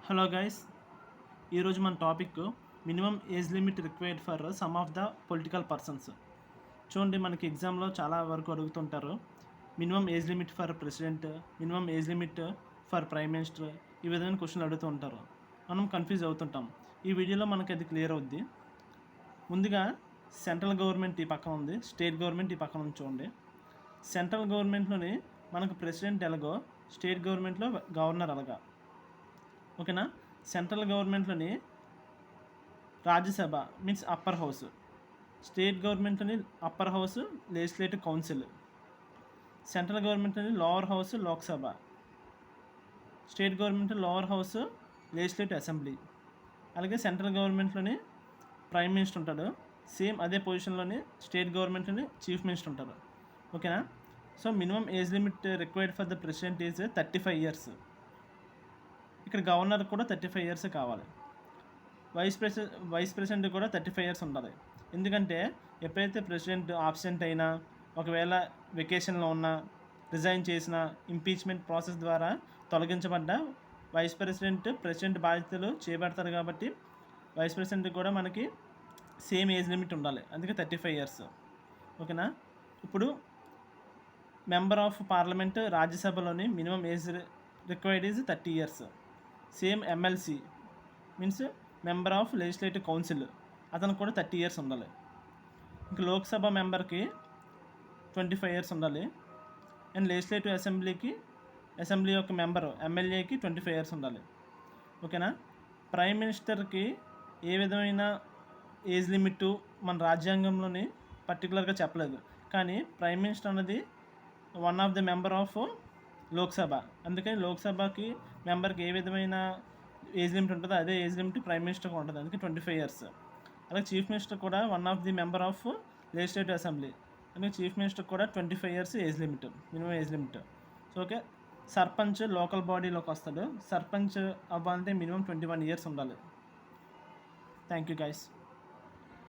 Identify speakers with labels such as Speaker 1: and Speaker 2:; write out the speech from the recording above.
Speaker 1: Hello guys, ఈరోజు మన topic minimum age limit required for some of the political persons. చూడండి, మనకి ఎగ్జామ్లో చాలా వరకు అడుగుతుంటారు. Minimum age limit for president, minimum age limit for prime minister, ఈ విధమైన క్వశ్చన్లు అడుగుతూ ఉంటారు. మనం కన్ఫ్యూజ్ అవుతుంటాం. ఈ వీడియోలో మనకి అది క్లియర్ అవుద్ది. ముందుగా సెంట్రల్ గవర్నమెంట్ ఈ పక్కన ఉంది, స్టేట్ గవర్నమెంట్ ఈ పక్కన ఉంది. చూడండి, సెంట్రల్ గవర్నమెంట్లోని మనకు ప్రెసిడెంట్ ఎలాగో స్టేట్ గవర్నమెంట్లో గవర్నర్ అలాగా. ఓకేనా. Central గవర్నమెంట్లోని Rajya Sabha means upper house, state గవర్నమెంట్లోని upper house legislative council, central గవర్నమెంట్లోని lower house Lok Sabha, state government lower house legislative assembly. అలాగే సెంట్రల్ గవర్నమెంట్లోని ప్రైమ్ మినిస్టర్ ఉంటాడు, సేమ్ అదే పొజిషన్లోని స్టేట్ గవర్నమెంట్లోని చీఫ్ మినిస్టర్ ఉంటారు. ఓకేనా. So minimum age limit required for the president is 35 years. ఇక్కడ governor కూడా 35 years కావాలి. Vice president కూడా 35 years ఉండాలి. ఎందుకంటే ఎప్పుడైతే ప్రెసిడెంట్ ఆబ్సెంట్ అయినా, ఒకవేళ వెకేషన్లో ఉన్నా, రిజైన్ చేసిన, ఇంపీచ్మెంట్ ప్రాసెస్ ద్వారా తొలగించబడ్డ ప్రెసిడెంట్ బాధ్యతలు చేపడతారు. కాబట్టి వైస్ ప్రెసిడెంట్ కూడా మనకి సేమ్ ఏజ్ లిమిట్ ఉండాలి, అందుకే 35 years. ఓకేనా. ఇప్పుడు member of parliament రాజ్యసభలోని minimum age required is 30 years. Same MLC means member of legislative council, అతను కూడా 30 years ఉండాలి. ఇంకా లోక్సభ మెంబర్కి 25 years ఉండాలి. అండ్ లెజిస్లేటివ్ అసెంబ్లీ యొక్క మెంబరు ఎమ్మెల్యేకి 25 years ఉండాలి. ఓకేనా. ప్రైమ్ మినిస్టర్కి ఏ విధమైన ఏజ్ లిమిట్ మన రాజ్యాంగంలోని పర్టికులర్గా చెప్పలేదు, కానీ ప్రైమ్ మినిస్టర్ అన్నది one of the member of Lok Sabha. అందుకని లోక్సభకి మెంబర్కి ఏ విధమైన ఏజ్ లిమిట్ ఉంటుందో అదే ఏజ్ లిమిట్ ప్రైమ్ మినిస్టర్కి ఉంటుంది, అందుకే 25 years. అలాగే చీఫ్ మినిస్టర్ కూడా one of the member of legislative assembly, అందుకే చీఫ్ మినిస్టర్ కూడా 25 years age limit, minimum age limit. So okay. Sarpanch local బాడీలోకి వస్తాడు, సర్పంచ్ అవ్వాలంటే మినిమం 21 years ఉండాలి. Thank you guys.